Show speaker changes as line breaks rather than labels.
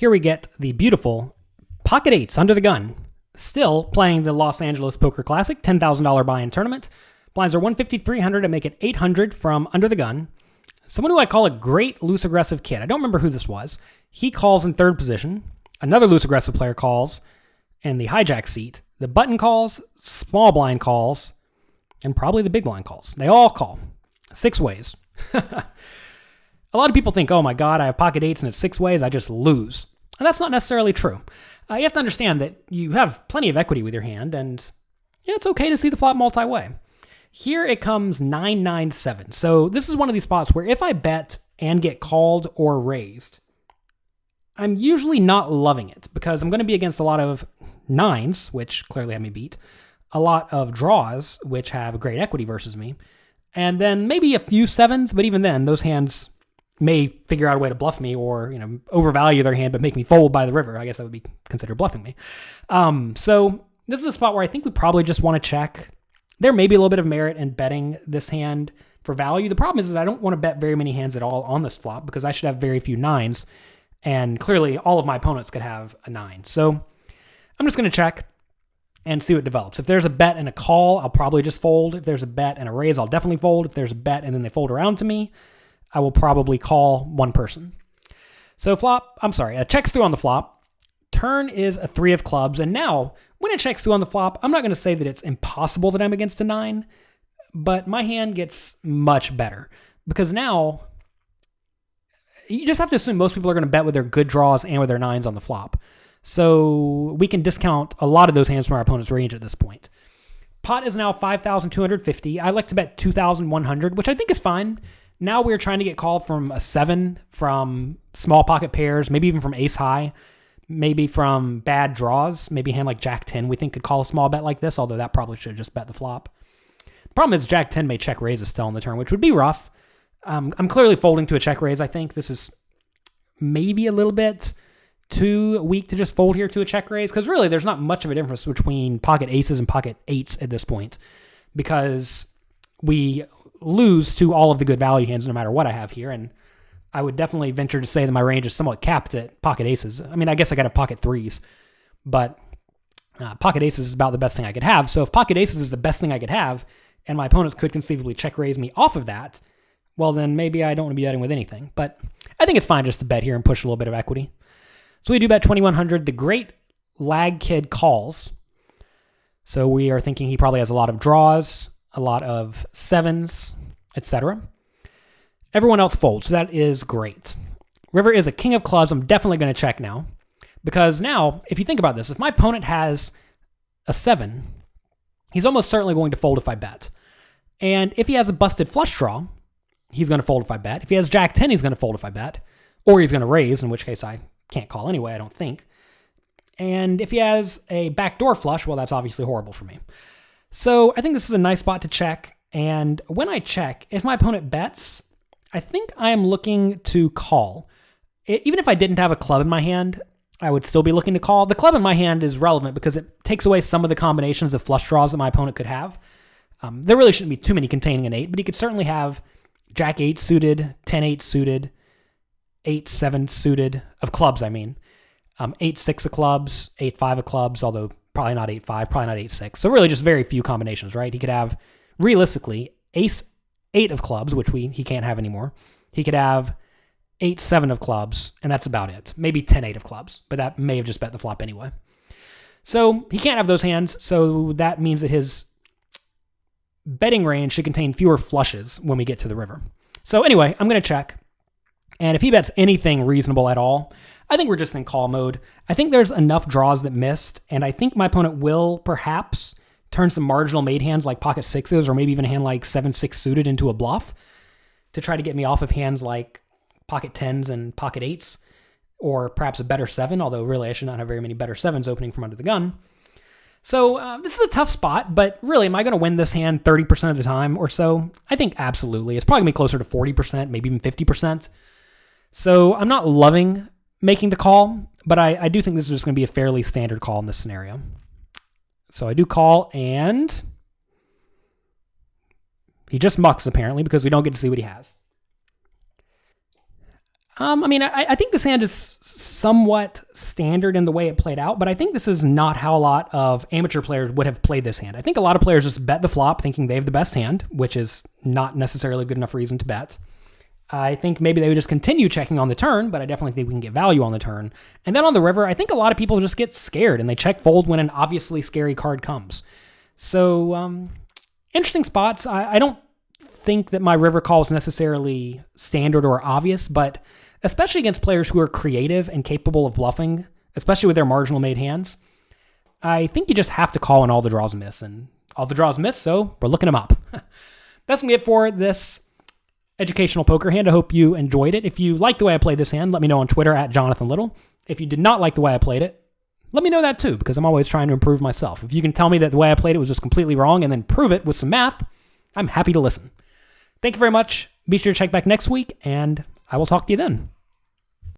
here we get the beautiful pocket eights under the gun. Still playing the Los Angeles Poker Classic, $10,000 buy-in tournament. Blinds are 150, 300 to make it 800 from under the gun. Someone who I call a great loose aggressive kid. I don't remember who this was. He calls in third position. Another loose aggressive player calls in the hijack seat. The button calls, small blind calls, and probably the big blind calls. They all call. 6 ways. A lot of people think, oh my God, I have pocket eights and it's 6 ways, I just lose. And that's not necessarily true. You have to understand that you have plenty of equity with your hand, and it's okay to see the flop multi-way. Here it comes 9-9-7. So this is one of these spots where if I bet and get called or raised, I'm usually not loving it because I'm going to be against a lot of 9s, which clearly have me beat, a lot of draws, which have great equity versus me, and then maybe a few 7s, but even then, those hands may figure out a way to bluff me or, overvalue their hand but make me fold by the river. I guess that would be considered bluffing me. So this is a spot where I think we probably just want to check. There may be a little bit of merit in betting this hand for value. The problem is I don't want to bet very many hands at all on this flop because I should have very few 9s, and clearly all of my opponents could have a 9. So I'm just going to check and see what develops. If there's a bet and a call, I'll probably just fold. If there's a bet and a raise, I'll definitely fold. If there's a bet and then they fold around to me, I will probably call one person. So checks through on the flop. Turn is a 3 of clubs. And now, when it checks through on the flop, I'm not going to say that it's impossible that I'm against a 9, but my hand gets much better. Because now, you just have to assume most people are going to bet with their good draws and with their 9s on the flop. So we can discount a lot of those hands from our opponent's range at this point. Pot is now 5,250. I like to bet 2,100, which I think is fine. Now we're trying to get called from a 7, from small pocket pairs, maybe even from ace high, maybe from bad draws, maybe a hand like Jack 10 we think could call a small bet like this, although that probably should have just bet the flop. The problem is Jack 10 may check raise still on the turn, which would be rough. I'm clearly folding to a check raise, I think. This is maybe a little bit too weak to just fold here to a check raise, because really there's not much of a difference between pocket aces and pocket 8s at this point, because we lose to all of the good value hands no matter what I have here, and I would definitely venture to say that my range is somewhat capped at pocket aces. I mean, I guess I got a pocket 3s, but pocket aces is about the best thing I could have. So if pocket aces is the best thing I could have, and my opponents could conceivably check raise me off of that, well then maybe I don't want to be betting with anything. But I think it's fine just to bet here and push a little bit of equity. So we do bet 2,100. The great lag kid calls. So we are thinking he probably has a lot of draws, a lot of 7s, etc. Everyone else folds, so that is great. River is a king of clubs. I'm definitely going to check now, because now, if you think about this, if my opponent has a 7, he's almost certainly going to fold if I bet. And if he has a busted flush draw, he's going to fold if I bet. If he has Jack 10, he's going to fold if I bet. Or he's going to raise, in which case I can't call anyway, I don't think. And if he has a backdoor flush, well, that's obviously horrible for me. So I think this is a nice spot to check. And when I check, if my opponent bets, I think I am looking to call. Even if I didn't have a club in my hand, I would still be looking to call. The club in my hand is relevant because it takes away some of the combinations of flush draws that my opponent could have. There really shouldn't be too many containing an 8, but he could certainly have Jack 8 suited, 10-8 suited, 8-7 suited, of clubs I mean. 8-6 of clubs, 8-5 of clubs, although probably not 8-5, probably not 8-6. So really just very few combinations, right? He could have, realistically, ace 8 of clubs, which he can't have anymore. He could have 8-7 of clubs, and that's about it. Maybe 10-8 of clubs, but that may have just bet the flop anyway. So he can't have those hands, so that means that his betting range should contain fewer flushes when we get to the river. So anyway, I'm going to check. And if he bets anything reasonable at all, I think we're just in call mode. I think there's enough draws that missed, and I think my opponent will perhaps turn some marginal made hands like pocket 6s, or maybe even a hand like 7-6 suited into a bluff to try to get me off of hands like pocket 10s and pocket 8s, or perhaps a better 7, although really I should not have very many better 7s opening from under the gun. So this is a tough spot, but really, am I going to win this hand 30% of the time or so? I think absolutely. It's probably going to be closer to 40%, maybe even 50%. So I'm not loving making the call, but I do think this is just going to be a fairly standard call in this scenario. So I do call, and he just mucks, apparently, because we don't get to see what he has. I think this hand is somewhat standard in the way it played out, but I think this is not how a lot of amateur players would have played this hand. I think a lot of players just bet the flop thinking they have the best hand, which is not necessarily a good enough reason to bet. I think maybe they would just continue checking on the turn, but I definitely think we can get value on the turn. And then on the river, I think a lot of people just get scared and they check fold when an obviously scary card comes. So, interesting spots. I don't think that my river call is necessarily standard or obvious, but especially against players who are creative and capable of bluffing, especially with their marginal made hands, I think you just have to call when all the draws miss, and all the draws miss, so we're looking them up. That's going to be it for this educational poker hand. I hope you enjoyed it. If you like the way I played this hand, let me know on Twitter at Jonathan Little. If you did not like the way I played it, let me know that too, because I'm always trying to improve myself. If you can tell me that the way I played it was just completely wrong and then prove it with some math, I'm happy to listen. Thank you very much. Be sure to check back next week, and I will talk to you then.